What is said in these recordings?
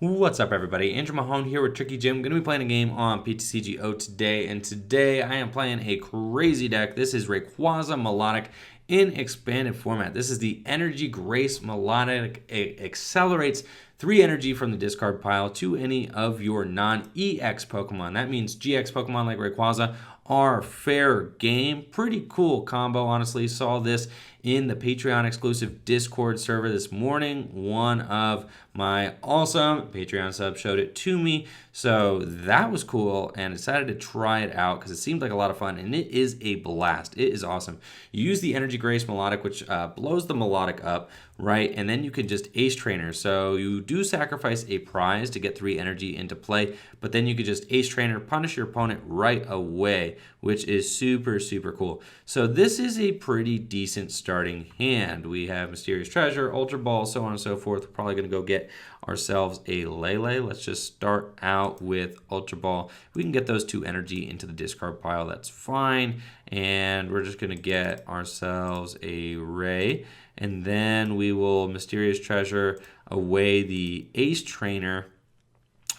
What's up, everybody? Andrew Mahone here with Tricky Jim. Going to be playing a game on TCG today, and today I am playing a crazy deck. This is Rayquaza Milotic in expanded format. This is the Energy Grace Milotic. It accelerates 3 energy from the discard pile to any of your non-EX Pokemon. That means GX Pokemon like Rayquaza are fair game. Pretty cool combo, honestly. Saw this in the Patreon exclusive Discord server this morning. One of my awesome Patreon subs showed it to me, so that was cool, and I decided to try it out because it seemed like a lot of fun, and it is a blast. It is awesome. You use the Energy Grace Milotic, which blows the Milotic up, right? And then you can just Ace Trainer. So you do sacrifice a prize to get 3 energy into play, but then you could just Ace Trainer, punish your opponent right away, which is super, super cool. So this is a pretty decent starting hand. We have Mysterious Treasure, Ultra Ball, so on and so forth. We're probably going to go get ourselves a Lele. Let's just start out with Ultra Ball. We can get those 2 energy into the discard pile. That's fine. And we're just going to get ourselves a Ray. And then we will Mysterious Treasure away the Ace Trainer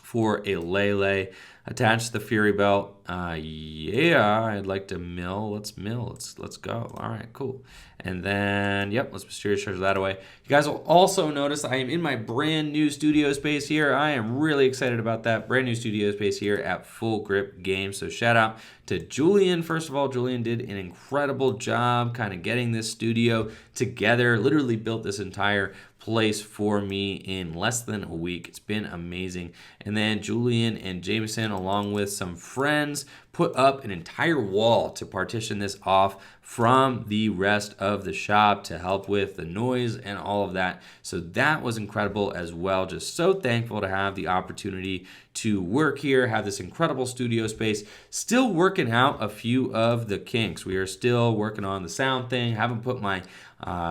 for a Lele. Attach the Fury Belt. Yeah, I'd like to mill. Let's mill. Let's go. All right, cool. And then, yep, let's Mysterious Treasure that away. You guys will also notice I am in my brand new studio space here. I am really excited about that. Brand new studio space here at Full Grip Games. So shout out to Julian. First of all, Julian did an incredible job kind of getting this studio together. Literally built this entire place for me in less than a week. It's been amazing. And then Julian and Jameson, along with some friends, put up an entire wall to partition this off from the rest of the shop to help with the noise and all of that. So that was incredible as well. Just so thankful to have the opportunity to work here, have this incredible studio space. Still working out a few of the kinks. We are still working on the sound thing. Haven't put my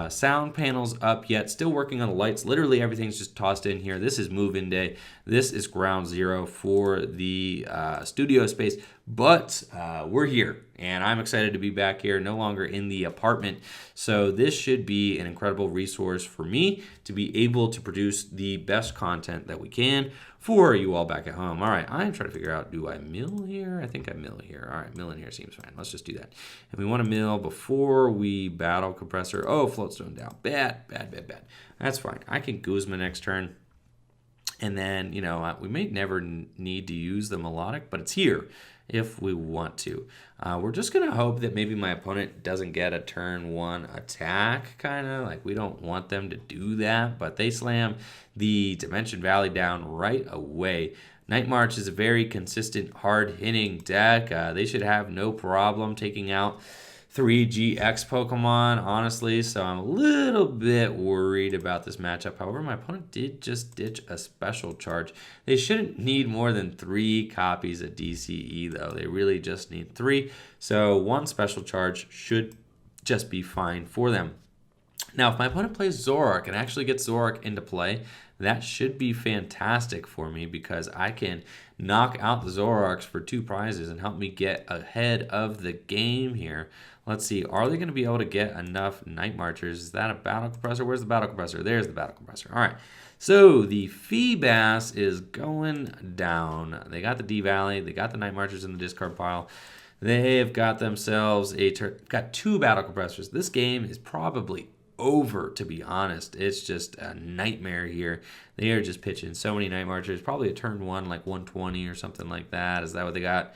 sound panels up yet. Still working on the lights. Literally everything's just tossed in here. This is move-in day. This is ground zero for the studio space. But we're here, and I'm excited to be back here, no longer in the apartment. So this should be an incredible resource for me to be able to produce the best content that we can for you all back at home. All right, I'm trying to figure out, do I mill here? I think I mill here. All right, mill in here seems fine. Let's just do that. And we want to mill before we battle compressor. Oh, floatstone down. Bad. That's fine. I can Guzma next turn. And then, you know, we may never need to use the Milotic, but it's here if we want to. We're just going to hope that maybe my opponent doesn't get a turn 1 attack, kind of. Like, we don't want them to do that, but they slam the Dimension Valley down right away. Night March is a very consistent, hard-hitting deck. They should have no problem taking out 3 GX Pokemon, honestly, so I'm a little bit worried about this matchup. However, my opponent did just ditch a special charge. They shouldn't need more than 3 copies of DCE, though. They really just need 3, so 1 special charge should just be fine for them. Now, if my opponent plays Zoroark and actually gets Zoroark into play, that should be fantastic for me because I can knock out the Zoroarks for 2 prizes and help me get ahead of the game here. Let's see, are they going to be able to get enough Night Marchers? Is that a Battle Compressor? Where's the Battle Compressor? There's the Battle Compressor. All right, so the Feebas is going down. They got the D-Valley. They got the Night Marchers in the discard pile. They've got themselves got 2 Battle Compressors. This game is probably over, to be honest. It's just a nightmare here. They are just pitching so many Night Marchers. Probably a turn 1, like 120 or something like that. Is that what they got?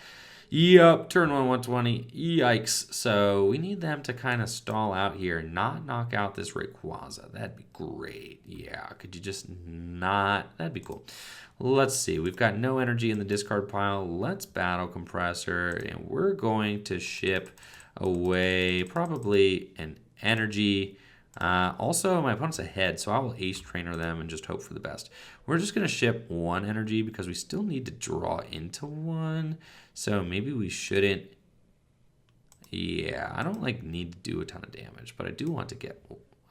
Yep, turn 1, 120. Yikes. So we need them to kind of stall out here, not knock out this Rayquaza. That'd be great. Yeah, could you just not? That'd be cool. Let's see. We've got no energy in the discard pile. Let's Battle Compressor, and we're going to ship away probably an energy. Also, my opponent's ahead, so I will Ace Trainer them and just hope for the best. We're just going to ship 1 energy because we still need to draw into 1. So maybe we shouldn't. Yeah, I don't need to do a ton of damage, but I do want to get.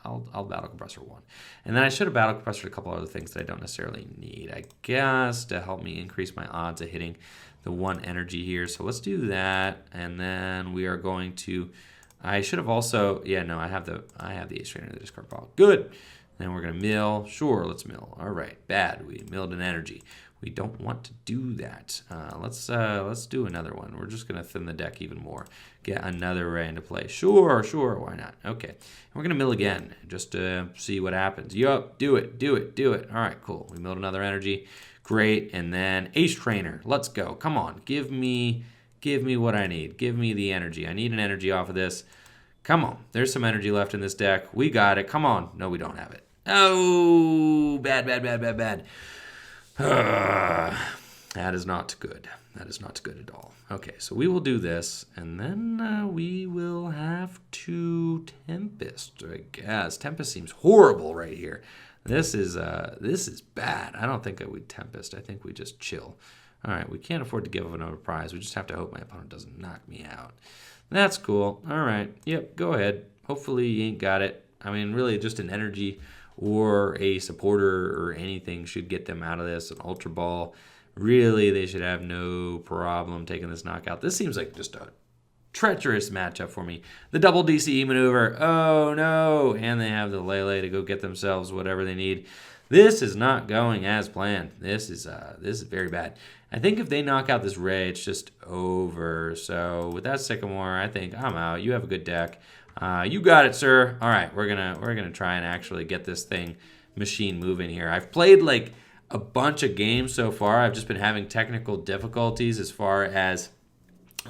I'll Battle Compressor 1. And then I should have Battle Compressor a couple other things that I don't necessarily need, I guess, to help me increase my odds of hitting the 1 energy here. So let's do that, and then we are going to. I should have also. Yeah, no, I have the Ace Trainer in the discard pile. Good. Then we're going to mill. Sure, let's mill. All right, bad. We milled an energy. We don't want to do that. Let's do another one. We're just going to thin the deck even more. Get another Ray into play. Sure, why not? Okay. And we're going to mill again just to see what happens. Yup, do it. All right, cool. We milled another energy. Great. And then Ace Trainer. Let's go. Come on. Give me what I need. Give me the energy. I need an energy off of this. Come on. There's some energy left in this deck. We got it. Come on. No, we don't have it. Oh, bad. That is not good. That is not good at all. Okay, so we will do this, and then we will have to Tempest, I guess. Tempest seems horrible right here. This is bad. I don't think I would Tempest. I think we just chill. All right, we can't afford to give up another prize. We just have to hope my opponent doesn't knock me out. That's cool. All right. Yep, go ahead. Hopefully you ain't got it. I mean, really just an energy or a supporter or anything should get them out of this. An Ultra Ball. Really, they should have no problem taking this knockout. This seems like just a treacherous matchup for me. The double DCE maneuver. Oh, no. And they have the Lele to go get themselves whatever they need. This is not going as planned. This is very bad. I think if they knock out this Ray, it's just over. So with that Sycamore, I think I'm out. You have a good deck. You got it, sir. All right, we're gonna try and actually get this machine moving here. I've played like a bunch of games so far. I've just been having technical difficulties as far as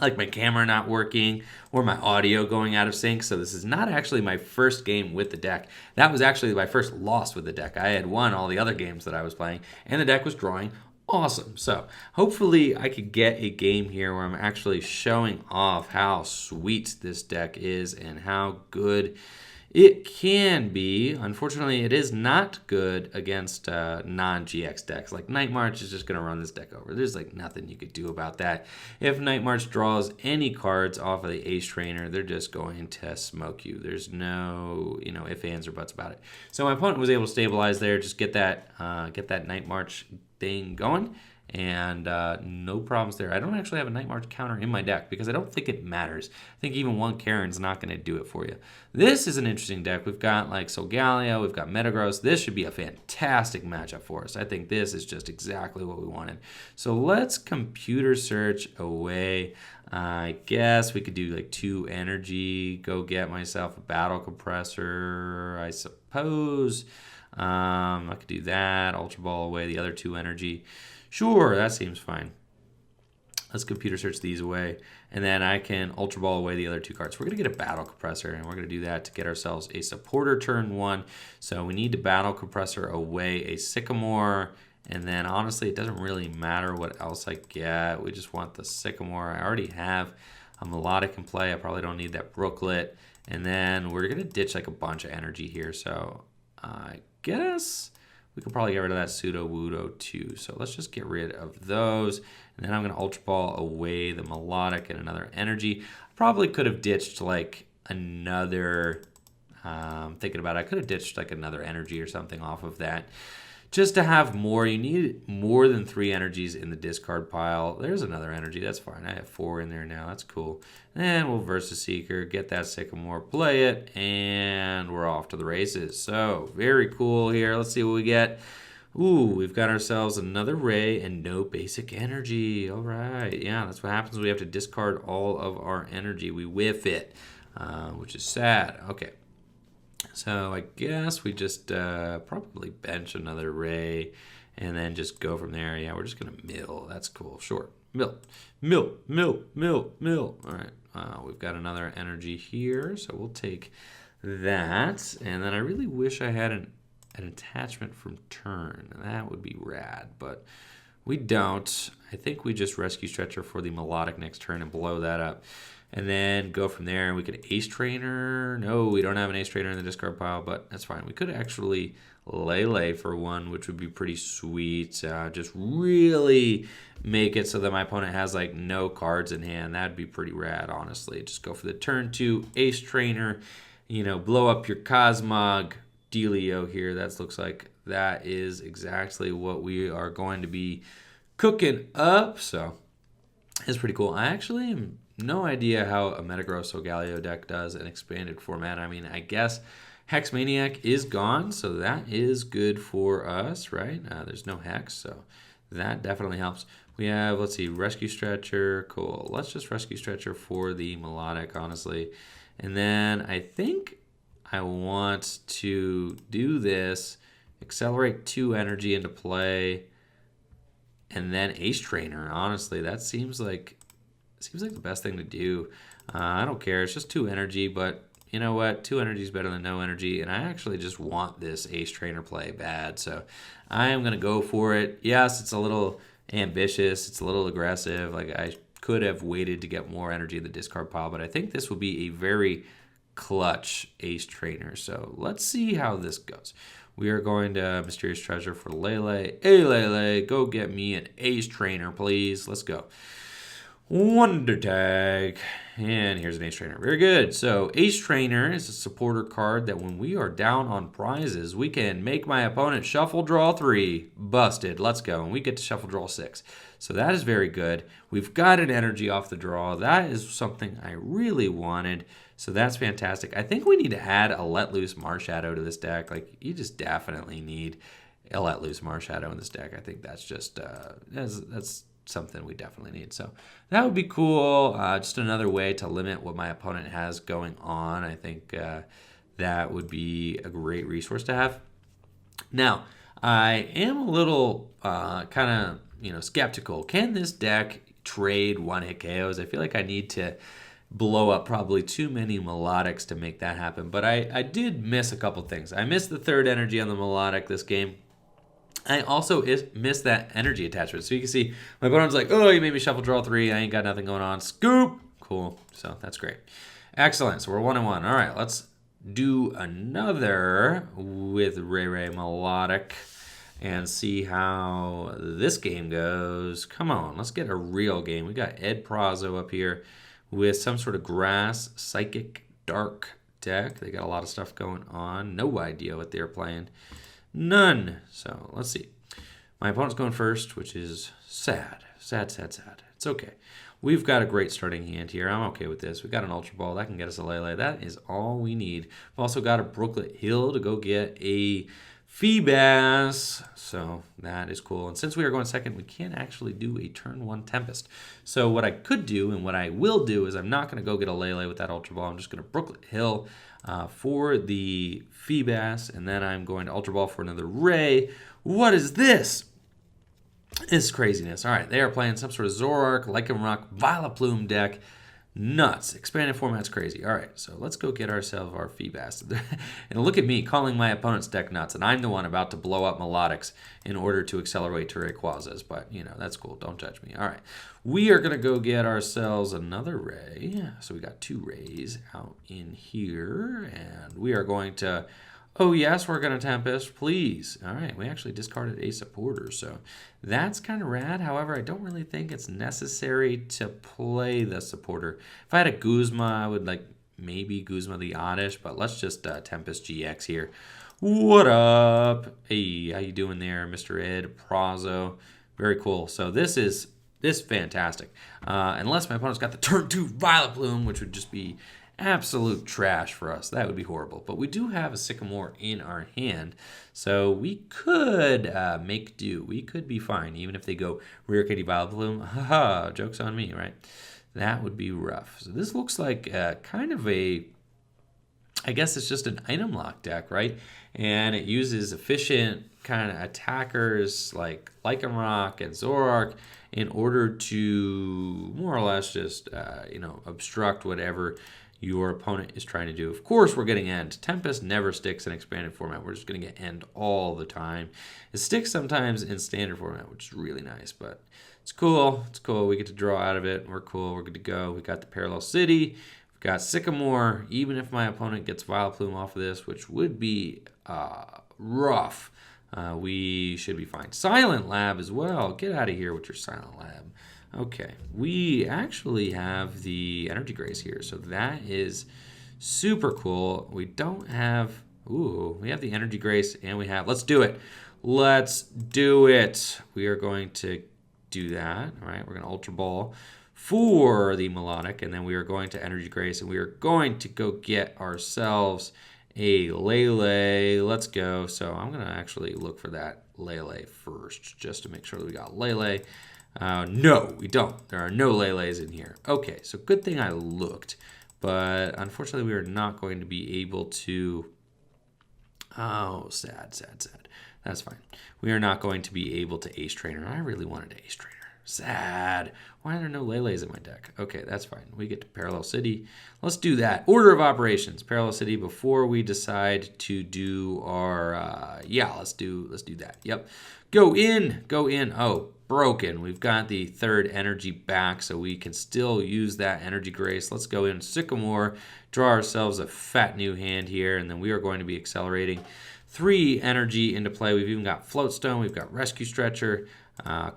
like my camera not working or my audio going out of sync. So this is not actually my first game with the deck. That was actually my first loss with the deck. I had won all the other games that I was playing, and the deck was drawing awesome. So hopefully I could get a game here where I'm actually showing off how sweet this deck is and how good it can be. Unfortunately, it is not good against non-GX decks. Like Night March is just going to run this deck over. There's like nothing you could do about that. If Night March draws any cards off of the Ace Trainer, they're just going to smoke you. There's no, ifs, ands, or buts about it. So my opponent was able to stabilize there, just get that Night March thing going. And no problems there. I don't actually have a Night March counter in my deck because I don't think it matters. I think even one Karen's not going to do it for you. This is an interesting deck. We've got like Solgaleo, we've got Metagross. This should be a fantastic matchup for us. I think this is just exactly what we wanted. So let's computer search away. I guess we could do like 2 energy, go get myself a battle compressor, I suppose. I could do that, Ultra Ball away the other 2 energy. Sure, that seems fine. Let's computer search these away, and then I can Ultra Ball away the other 2 cards. We're going to get a Battle Compressor, and we're going to do that to get ourselves a supporter turn 1. So we need to Battle Compressor away a Sycamore, and then honestly, it doesn't really matter what else I get. We just want the Sycamore. I already have a Milotic in play. I probably don't need that Brooklet. And then we're going to ditch like a bunch of energy here, so I guess we could probably get rid of that Pseudo-Wudo too. So let's just get rid of those. And then I'm going to Ultra Ball away the Milotic and another energy. I probably could have ditched like another, thinking about it, I could have ditched like another energy or something off of that. Just to have more, you need more than 3 energies in the discard pile. There's another energy, that's fine. I have 4 in there now, that's cool. And we'll Versus Seeker, get that Sycamore, play it, and we're off to the races. So, very cool here. Let's see what we get. Ooh, we've got ourselves another Ray and no basic energy. All right, yeah, that's what happens. We have to discard all of our energy. We whiff it, which is sad. Okay. So I guess we just probably bench another Ray and then just go from there. Yeah, we're just going to mill. That's cool. Sure. Mill. All right. We've got another energy here, so we'll take that. And then I really wish I had an attachment from turn. That would be rad, but we don't. I think we just Rescue Stretcher for the Milotic next turn and blow that up. And then go from there. We could Ace Trainer. No, we don't have an Ace Trainer in the discard pile, but that's fine. We could actually Lele for 1, which would be pretty sweet. Just really make it so that my opponent has like no cards in hand. That'd be pretty rad, honestly. Just go for the turn 2 Ace Trainer. Blow up your Cosmog dealio here. That looks like that is exactly what we are going to be cooking up. So it's pretty cool. I actually am no idea how a Metagross Solgaleo deck does an expanded format. I mean, I guess Hex Maniac is gone, so that is good for us, right? There's no Hex, so that definitely helps. We have, let's see, Rescue Stretcher. Cool. Let's just Rescue Stretcher for the Milotic, honestly. And then I think I want to do this, accelerate 2 energy into play, and then Ace Trainer. Honestly, that seems like the best thing to do. I don't care. It's just 2 energy, but you know what? 2 energy is better than no energy, and I actually just want this Ace Trainer play bad, so I am going to go for it. Yes, it's a little ambitious. It's a little aggressive. Like, I could have waited to get more energy in the discard pile, but I think this will be a very clutch Ace Trainer. So let's see how this goes. We are going to Mysterious Treasure for Lele. Hey, Lele, go get me an Ace Trainer, please. Let's go. Wonder Tag. And here's an Ace Trainer. Very good. So Ace Trainer is a supporter card that when we are down on prizes, we can make my opponent shuffle draw 3. Busted. Let's go. And we get to shuffle draw 6. So that is very good. We've got an energy off the draw. That is something I really wanted. So that's fantastic. I think we need to add a Let Loose Marshadow to this deck. Like, you just definitely need a Let Loose Marshadow in this deck. I think that's just that's something we definitely need. So that would be cool. Just another way to limit what my opponent has going on. I think that would be a great resource to have. Now, I am a little kind of skeptical. Can this deck trade one-hit KOs? I feel like I need to blow up probably too many Milotics to make that happen. But I did miss a couple things. I missed the 3rd energy on the Milotic this game. I also missed that energy attachment. So you can see my opponent's like, oh, you made me shuffle draw 3. I ain't got nothing going on. Scoop. Cool. So that's great. Excellent. So we're 1-1. All right, let's do another with Ray Milotic and see how this game goes. Come on, let's get a real game. We got Ed Prazo up here with some sort of grass psychic dark deck. They got a lot of stuff going on. No idea what they're playing. None. So let's see. My opponent's going first, which is sad. Sad. It's okay. We've got a great starting hand here. I'm okay with this. We've got an Ultra Ball. That can get us a Lele. That is all we need. We've also got a Brooklet Hill to go get a Feebas. So that is cool. And since we are going second, we can't actually do a turn 1 Tempest. So what I could do and what I will do is I'm not going to go get a Lele with that Ultra Ball. I'm just going to Brooklet Hill for the Feebas, and then I'm going to Ultra Ball for another Ray. What is this? It's craziness. All right, they are playing some sort of Zoroark, Lycanroc, Vileplume deck. Nuts. Expanded format's crazy. All right, so let's go get ourselves our Feebas. And look at me calling my opponent's deck nuts, and I'm the one about to blow up Milotics in order to accelerate to Rayquazas. But, that's cool. Don't judge me. All right, we are going to go get ourselves another Ray. So we got 2 Rays out in here, and we are going to... Oh, yes, we're going to Tempest, please. All right, we actually discarded a supporter, so that's kind of rad. However, I don't really think it's necessary to play the supporter. If I had a Guzma, I would maybe Guzma the Oddish, but let's just Tempest GX here. What up? Hey, how you doing there, Mr. Ed Prazo? Very cool. So this is fantastic. Unless my opponent's got the turn 2 Vileplume, which would just be absolute trash for us. That would be horrible. But we do have a Sycamore in our hand, so we could make do. We could be fine, even if they go Rare Kitty Vileplume. Haha, joke's on me, right? That would be rough. So this looks like kind of a... I guess it's just an item lock deck, right? And it uses efficient kind of attackers like Lycanroc and Zoroark in order to more or less just, obstruct whatever your opponent is trying to do. Of course, we're getting End. Tempest never sticks in expanded format. We're just going to get End all the time. It sticks sometimes in standard format, which is really nice, but it's cool. It's cool. We get to draw out of it. We're cool. We're good to go. We got the Parallel City. We've got Sycamore. Even if my opponent gets Vileplume off of this, which would be rough, we should be fine. Silent Lab as well. Get out of here with your Silent Lab. Okay, we actually have the Energy Grace here, so that is super cool. We don't have... Ooh, we have the Energy Grace, and we have... Let's do it. Let's do it. We are going to do that. All right, we're going to Ultra Ball for the Milotic, and then we are going to Energy Grace, and we are going to go get ourselves a Lele. Let's go. So I'm going to actually look for that Lele first, just to make sure that we got Lele. No, we don't. There are no Leles in here. Okay, so good thing I looked. But unfortunately, we are not going to be able to... Oh, sad, sad, sad. That's fine. We are not going to be able to Ace Trainer. I really wanted to Ace Trainer. Sad. Why are there no Leles in my deck? Okay, that's fine. We get to Parallel City. Let's do that. Order of operations. Parallel City before we decide to do our... yeah, let's do that. Yep. Go in. Go in. Oh, broken. We've got the third energy back, so we can still use that Energy Grace. Let's go in Sycamore, draw ourselves a fat new hand here, and then we are going to be accelerating 3 energy into play. We've even got Floatstone. We've got Rescue Stretcher.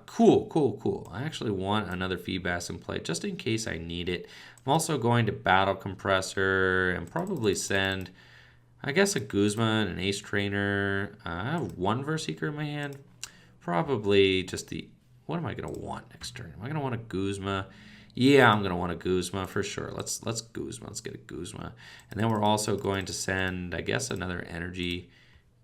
Cool, cool, cool. I actually want another Feebas in play just in case I need it. I'm also going to Battle Compressor and probably send, I guess, a Guzma and an Ace Trainer. I have 1 Verseeker in my hand. Probably just the... What am I going to want next turn? Am I going to want a Guzma? Yeah, I'm going to want a Guzma for sure. Let's Guzma. Let's get a Guzma. And then we're also going to send, I guess, another energy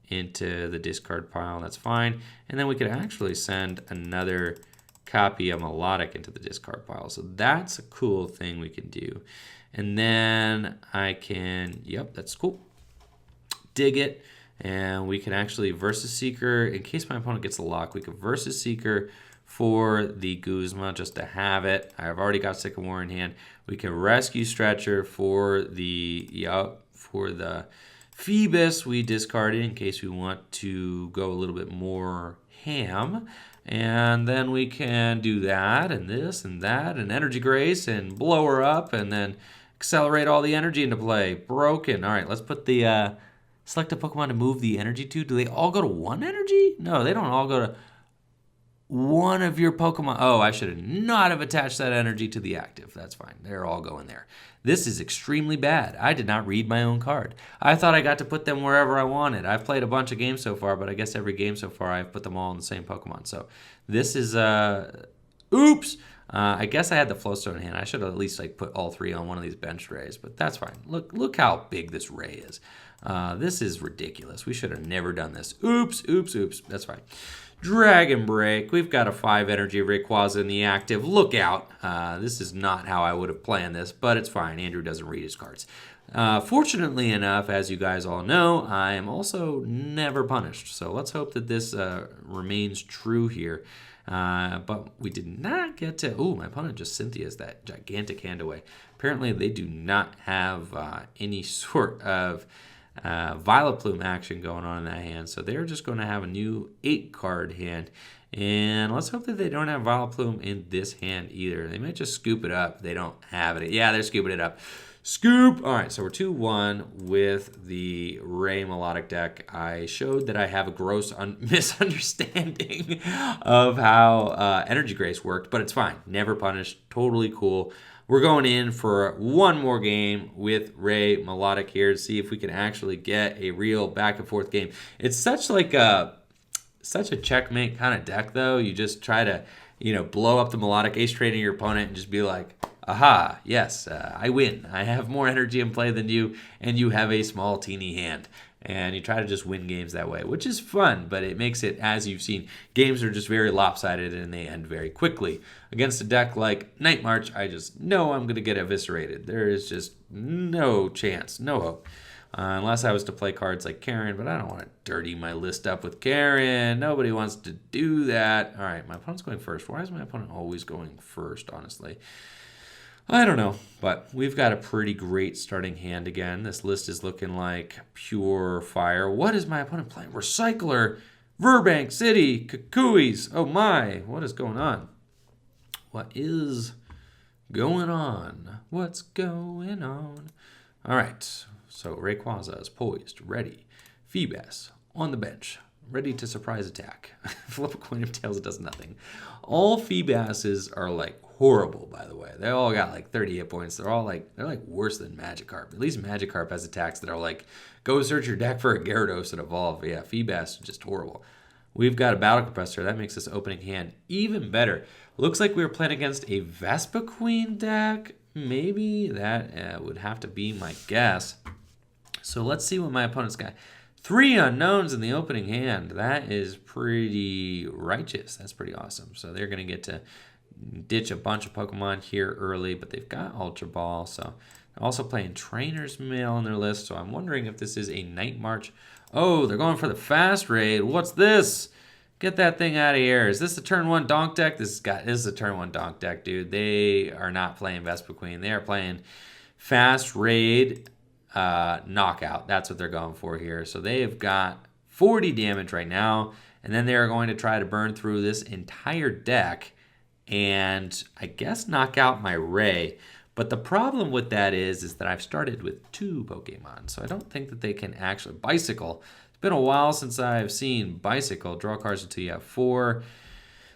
into the discard pile. That's fine. And then we could actually send another copy of Milotic into the discard pile. So that's a cool thing we can do. And then I can, yep, that's cool. Dig it. And we can actually Versus Seeker. In case my opponent gets a lock, we can Versus Seeker for the Guzma just to have it. I've already got Sycamore in hand. We can Rescue Stretcher for the, yep, for the Phoebus we discarded in case we want to go a little bit more ham. And then we can do that and this and that and Energy Grace and blow her up and then accelerate all the energy into play. Broken. All right, let's put the select a Pokemon to move the energy to. Do they all go to 1 energy? No, they don't all go to one of your Pokemon. Oh, I should not have attached that energy to the active. That's fine. They're all going there. This is extremely bad. I did not read my own card. I thought I got to put them wherever I wanted. I've played a bunch of games so far, but I guess every game so far I've put them all in the same Pokemon. So this is, oops. I guess I had the Flowstone in hand. I should have at least put all 3 on one of these bench rays, but that's fine. Look how big this ray is. This is ridiculous. We should have never done this. Oops, oops, oops. That's fine. Dragon Break. We've got a 5 energy Rayquaza in the active. Look out. This is not how I would have planned this, but it's fine. Andrew doesn't read his cards. Fortunately enough, as you guys all know, I am also never punished. So let's hope that this remains true here. But we did not get to... Oh, my opponent just Cynthia's that gigantic hand away. Apparently, they do not have any sort of... Violet Plume action going on in that hand. So they're just going to have a new 8-card hand. And let's hope that they don't have Violet Plume in this hand either. They might just scoop it up. They don't have it. Yeah, they're scooping it up. Scoop! All right, so we're 2-1 with the Ray Milotic deck. I showed that I have a gross misunderstanding of how Energy Grace worked, but it's fine. Never punished. Totally cool. We're going in for one more game with Ray Milotic here to see if we can actually get a real back and forth game. It's such a checkmate kind of deck though. You just try to, blow up the Milotic, Ace Trainer your opponent and just be like, aha, yes, I win. I have more energy in play than you, and you have a small teeny hand. And you try to just win games that way, which is fun, but it makes it, as you've seen, games are just very lopsided and they end very quickly. Against a deck like Night March, I just know I'm going to get eviscerated. There is just no chance, no hope. Unless I was to play cards like Karen, but I don't want to dirty my list up with Karen. Nobody wants to do that. All right, my opponent's going first. Why is my opponent always going first, honestly? I don't know, but we've got a pretty great starting hand again. This list is looking like pure fire. What is my opponent playing? Recycler, Verbank City, Kukuis. Oh my, what is going on? What is going on? What's going on? All right, so Rayquaza is poised, ready. Feebas on the bench, ready to surprise attack. Flip a coin of tails, it does nothing. All Feebases are horrible, by the way. They all got 30 hit points. They're worse than Magikarp. At least Magikarp has attacks that are go search your deck for a Gyarados and evolve. Yeah, Feebas is just horrible. We've got a Battle Compressor. That makes this opening hand even better. Looks like we were playing against a Vespiquen deck. Maybe that would have to be my guess. So let's see what my opponent's got. 3 unknowns in the opening hand. That is pretty righteous. That's pretty awesome. So they're going to get to ditch a bunch of Pokemon here early, but they've got Ultra Ball. So they're also playing Trainer's Mail on their list. So I'm wondering if this is a Night March. Oh, they're going for the Fast Raid. What's this? Get that thing out of here. Is this a turn 1 Donk deck? This is a turn 1 Donk deck, dude. They are not playing Vespiquen. They are playing Fast Raid Knockout. That's what they're going for here. So they've got 40 damage right now, and then they're going to try to burn through this entire deck and I guess knock out my Ray. But the problem with that is that I've started with 2 Pokemon, so I don't think that they can actually... Bicycle. It's been a while since I've seen Bicycle. Draw cards until you have 4.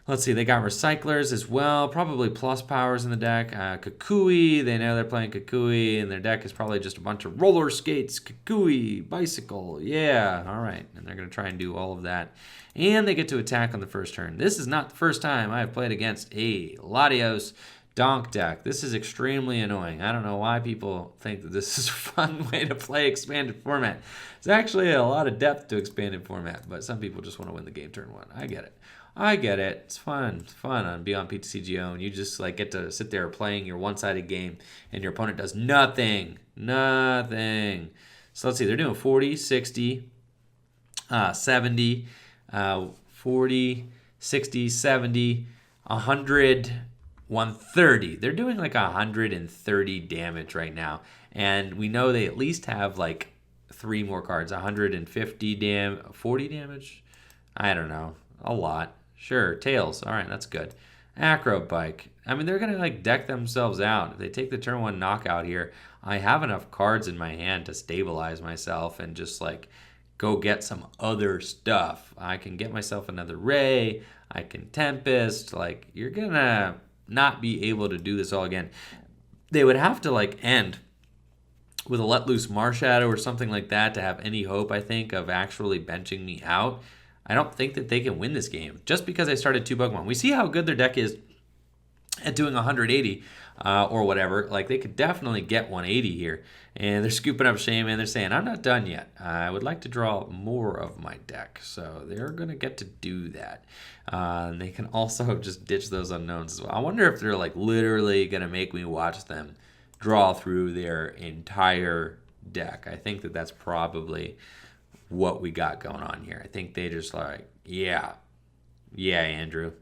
Let's see, they got Recyclers as well. Probably plus powers in the deck. Kukui, they know they're playing Kukui, and their deck is probably just a bunch of roller skates. Kukui, Bicycle, yeah, all right. And they're going to try and do all of that. And they get to attack on the first turn. This is not the first time I've played against a Latios Donk deck. This is extremely annoying. I don't know why people think that this is a fun way to play expanded format. There's actually a lot of depth to expanded format, but some people just want to win the game turn 1. I get it. I get it. It's fun. It's fun on Beyond PTCGO, and you just like get to sit there playing your one-sided game, and your opponent does nothing. Nothing. So let's see. They're doing 40, 60, 70, 40, 60, 70, 100, 130. They're doing like 130 damage right now, and we know they at least have like 3 more cards. 150 40 damage. I don't know. A lot. Sure, Tails. All right, that's good. Acro Bike. I mean, they're going to like deck themselves out. If they take the turn 1 knockout here, I have enough cards in my hand to stabilize myself and just like go get some other stuff. I can get myself another Ray. I can Tempest. Like, you're going to not be able to do this all again. They would have to like end with a Let Loose Marshadow or something like that to have any hope, I think, of actually benching me out. I don't think that they can win this game just because I started 2 Pokemon. We see how good their deck is at doing 180 or whatever. Like, they could definitely get 180 here. And they're scooping up Shaman. They're saying, I'm not done yet. I would like to draw more of my deck. So they're going to get to do that. And they can also just ditch those unknowns as well. I wonder if they're like literally going to make me watch them draw through their entire deck. I think that that's probably what we got going on here. I think they just like, yeah, Andrew,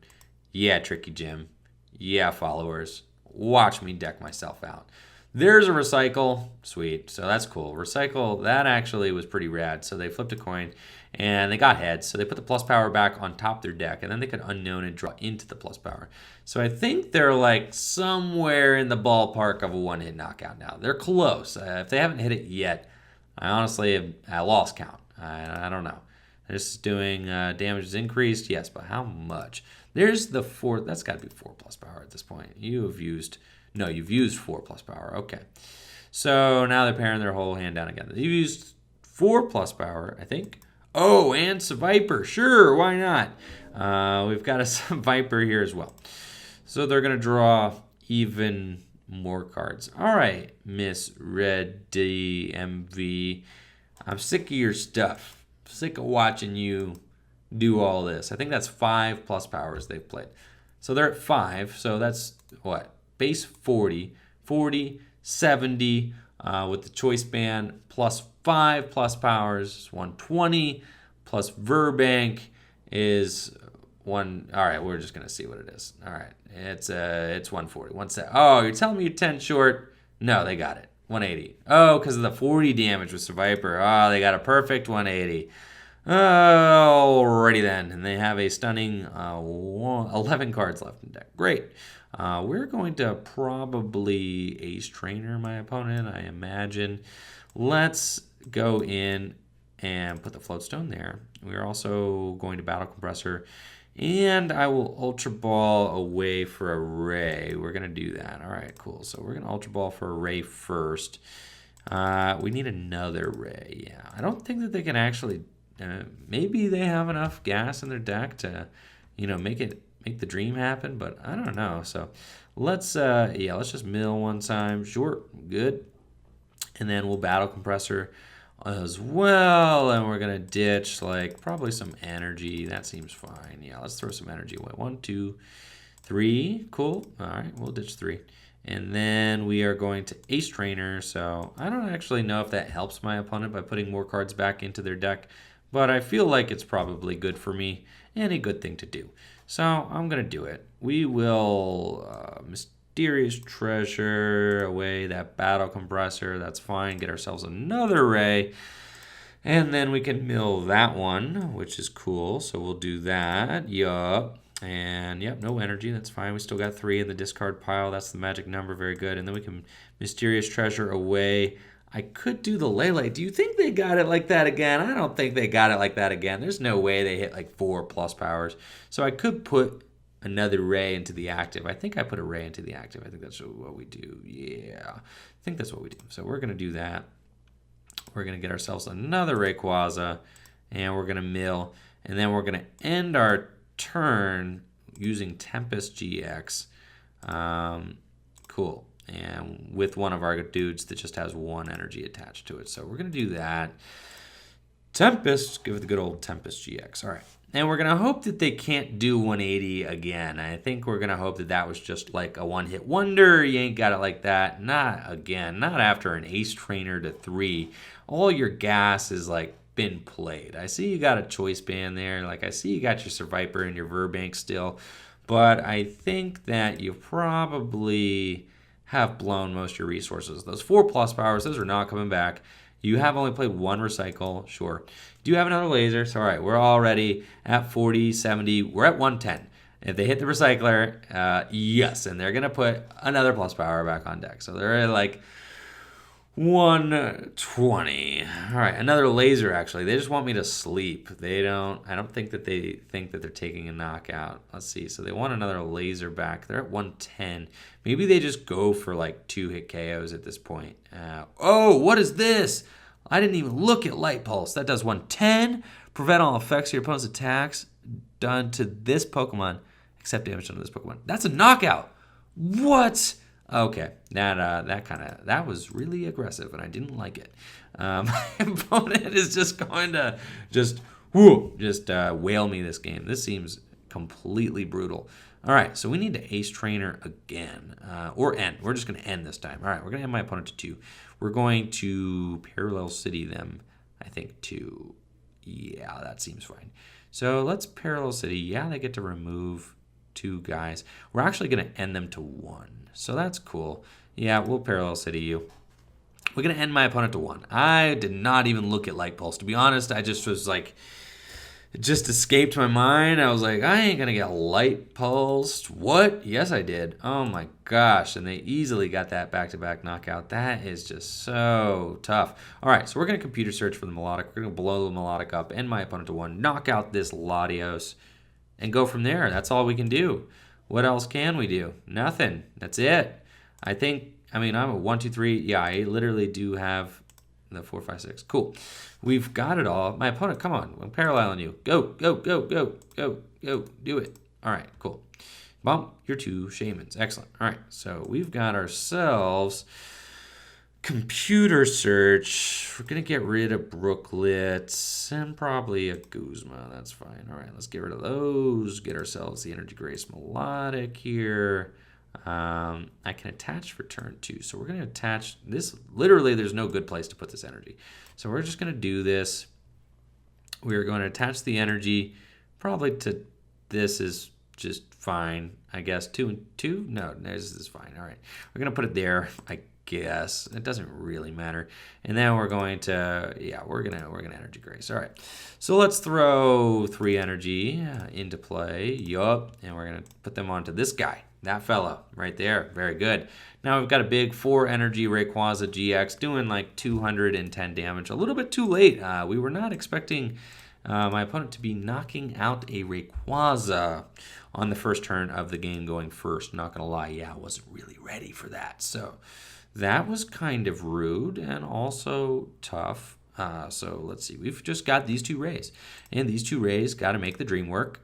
yeah, Tricky Jim, yeah, followers, watch me deck myself out. There's a Recycle, sweet, so that's cool. Recycle, that actually was pretty rad. So they flipped a coin and they got heads, so they put the plus power back on top of their deck, and then they could unknown and draw into the plus power. So I think they're like somewhere in the ballpark of a 1-hit knockout now. They're close. If they haven't hit it yet, I honestly I lost count. I don't know. This is doing damage is increased, yes, but how much? There's the 4. That's got to be 4 plus power at this point. You've used 4 plus power. Okay, so now they're paring their whole hand down again. You've used 4 plus power, I think. Oh, and Viper. Sure, why not? We've got a Viper here as well. So they're gonna draw even more cards. All right, Miss Red DMV. I'm sick of your stuff. Sick of watching you do all this. I think that's 5 plus powers they've played. So they're at 5. So that's what? Base 40, 40, 70 with the choice band plus 5 plus powers is 120 plus Verbank is 1. All right, we're just going to see what it is. All right, it's 140. Oh, you're telling me you're 10 short? No, they got it. 180. Oh, because of the 40 damage with Viper. Oh, they got a perfect 180. Alrighty then. And they have a stunning 11 cards left in deck. Great. We're going to probably Ace Trainer my opponent, I imagine. Let's go in and put the Floatstone there. We're also going to Battle Compressor. And I will Ultra Ball away for a Ray. We're going to do that. All right, cool. So we're going to Ultra Ball for a Ray first. We need another Ray. Yeah, I don't think that they can actually... maybe they have enough gas in their deck to, make the dream happen, but I don't know. So let's just mill one time. Sure, good. And then we'll Battle Compressor as well. And we're going to ditch like probably some energy. That seems fine. Yeah, let's throw some energy away. 1, 2, 3. Cool. All right, we'll ditch 3. And then we are going to Ace Trainer. So I don't actually know if that helps my opponent by putting more cards back into their deck, but I feel like it's probably good for me and a good thing to do. So I'm going to do it. We will Mysterious Treasure away that Battle Compressor. That's fine. Get ourselves another Ray. And then we can mill that one, which is cool. So we'll do that. Yup. And yep, no energy. That's fine. We still got 3 in the discard pile. That's the magic number. Very good. And then we can Mysterious Treasure away. I could do the Lele. Do you think they got it like that again? I don't think they got it like that again. There's no way they hit like 4 plus powers. So I could put another Ray into the active. I think I put a Ray into the active. I think that's what we do. Yeah, I think that's what we do. So we're going to do that. We're going to get ourselves another Rayquaza, and we're going to mill. And then we're going to end our turn using Tempest GX. Cool. And with one of our dudes that just has 1 energy attached to it. So we're going to do that. Tempest, give it the good old Tempest GX. All right. And we're going to hope that they can't do 180 again. I think we're going to hope that that was just like a one-hit wonder. You ain't got it like that. Not again. Not after an Ace Trainer to 3. All your gas is like been played. I see you got a Choice Band there. Like I see you got your Survivor and your Verbank still. But I think that you probably have blown most of your resources. Those 4 plus powers, those are not coming back. You have only played 1 recycle, sure. Do you have another laser? So, all right, we're already at 40, 70. We're at 110. If they hit the recycler, yes, and they're going to put another plus power back on deck. So they're at like 120. All right, another laser, actually. They just want me to sleep. I don't think that they think that they're taking a knockout. Let's see. So they want another laser back. They're at 110. Maybe they just go for like 2-hit KOs at this point. Oh, what is this? I didn't even look at Light Pulse. That does 110. Prevent all effects of your opponent's attacks done to this Pokemon, except damage done to this Pokemon. That's a knockout. What? Okay, that was really aggressive, and I didn't like it. My opponent is just going to whale me this game. This seems completely brutal. All right, so we need to Ace Trainer again, or end. We're just going to end this time. All right, we're going to end my opponent to 2. We're going to Parallel City them, I think, to, yeah, that seems fine. So let's Parallel City. Yeah, they get to remove 2 guys. We're actually going to end them to 1. So that's cool. Yeah, we'll Parallel City you. We're going to end my opponent to 1. I did not even look at Light Pulse. To be honest, I just was like, it just escaped my mind. I was like, I ain't going to get Light Pulsed. What? Yes, I did. Oh my gosh. And they easily got that back-to-back knockout. That is just so tough. All right, so we're going to computer search for the Milotic. We're going to blow the Milotic up, end my opponent to 1, knock out this Latios, and go from there. That's all we can do. What else can we do? Nothing. That's it. I'm a 1, 2, 3. Yeah, I literally do have the 4, 5, 6. Cool. We've got it all. My opponent, come on. I'm paralleling you. Go, go, go, go, go, go. Do it. All right, cool. Bump your 2 Shamans. Excellent. All right, so we've got ourselves computer search. We're going to get rid of Brooklets and probably a Guzma. That's fine. All right, let's get rid of those. Get ourselves the Energy Grace Milotic here. I can attach for turn 2. So we're going to attach this. Literally, there's no good place to put this energy. So we're just going to do this. We're going to attach the energy probably to this is just fine. I guess 2 and 2. No, this is fine. All right. We're going to put it there. I guess it doesn't really matter. And then we're going to, yeah, we're gonna Energy Grace. All right. So let's throw 3 energy into play. Yup. And we're going to put them onto this guy. That fella right there. Very good. Now we've got a big 4 energy Rayquaza GX doing like 210 damage. A little bit too late. We were not expecting my opponent to be knocking out a Rayquaza on the first turn of the game going first. Not going to lie. Yeah, I wasn't really ready for that. So that was kind of rude and also tough. So let's see. We've just got these 2 Rays. And these 2 Rays got to make the dream work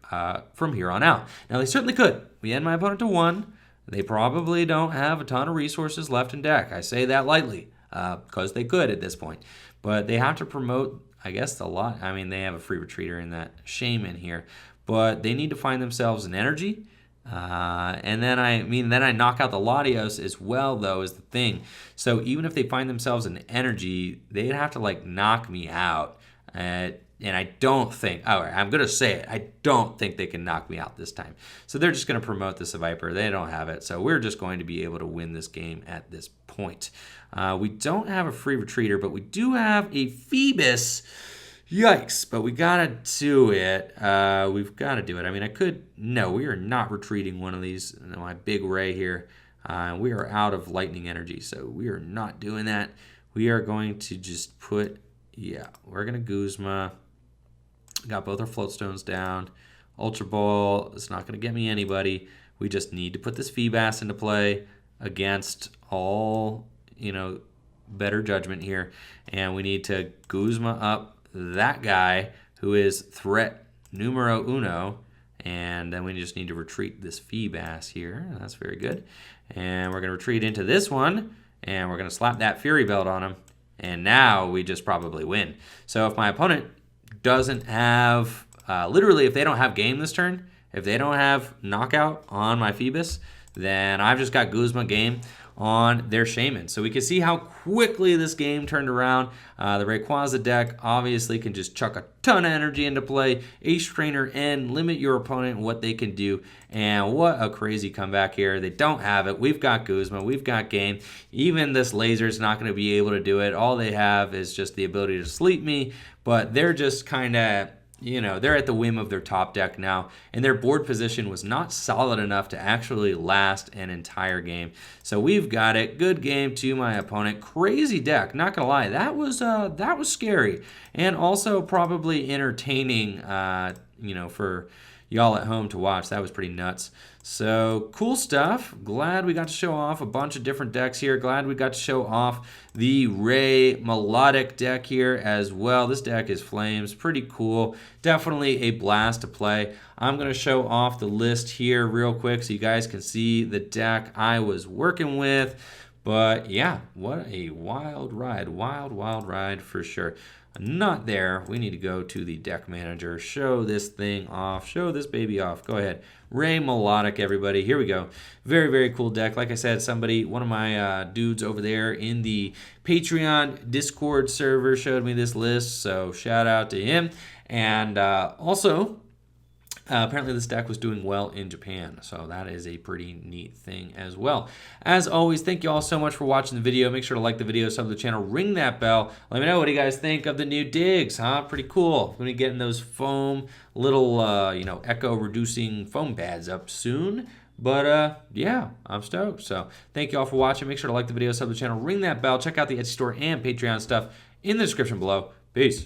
from here on out. Now, they certainly could. We end my opponent to 1. They probably don't have a ton of resources left in deck. I say that lightly because they could at this point. but they have to promote, I guess, a lot. I mean, they have a free retreater in that shaman here, but they need to find themselves an energy. And then I knock out the Latios as well, though, is the thing. So even if they find themselves an energy, they'd have to like knock me out. And I don't think, I'm going to say it, I don't think they can knock me out this time. So they're just going to promote this Viper. They don't have it. So we're just going to be able to win this game at this point. We don't have a free retreater, but we do have a Phoebus. Yikes, but we got to do it. We've got to do it. I mean, no, we are not retreating one of these. My big Ray here. We are out of lightning energy, so we are not doing that. We are going to just put, we're going to Guzma. Got both our float stones down. Ultra Ball is not going to get me anybody. We just need to put this Feebas into play against all, better judgment here. And we need to Guzma up that guy who is threat numero uno. And then we just need to retreat this Feebas here. That's very good. And we're going to retreat into this one. And we're going to slap that Fury Belt on him. And now we just probably win. So if my opponent doesn't have, literally if they don't have game this turn, if they don't have knockout on my Phoebus, then I've just got Guzma game on their Shaman. So we can see how quickly this game turned around. The Rayquaza deck obviously can just chuck a ton of energy into play, Ace Trainer, and limit your opponent what they can do. And what a crazy comeback here. They don't have it. We've got Guzma. We've got game. Even this laser is not going to be able to do it. All they have is just the ability to sleep me, but they're just kind of, they're at the whim of their top deck now, and their board position was not solid enough to actually last an entire game. So we've got it. Good game to my opponent. Crazy deck, not gonna lie. That was scary, and also probably entertaining, for y'all at home to watch. That was pretty nuts. So cool stuff. Glad we got to show off a bunch of different decks here. Glad we got to show off the Ray Milotic deck here as well. This deck is flames. Pretty cool. Definitely a blast to play. I'm going to show off the list here real quick so you guys can see the deck I was working with. But yeah, what a wild ride. Wild ride for sure. Not there. We need to go to the deck manager. Show this thing off. Show this baby off. Go ahead. Ray Milotic, everybody. Here we go. Very, very cool deck. Like I said, one of my dudes over there in the Patreon Discord server showed me this list. So shout out to him. And also, apparently this deck was doing well in Japan, so that is a pretty neat thing as well. As always, thank you all so much for watching the video. Make sure to like the video, sub to the channel, ring that bell. Let me know what you guys think of the new digs, huh? Pretty cool. We're going to get in those foam, little, echo-reducing foam pads up soon. But, yeah, I'm stoked. So thank you all for watching. Make sure to like the video, sub to the channel, ring that bell. Check out the Etsy store and Patreon stuff in the description below. Peace.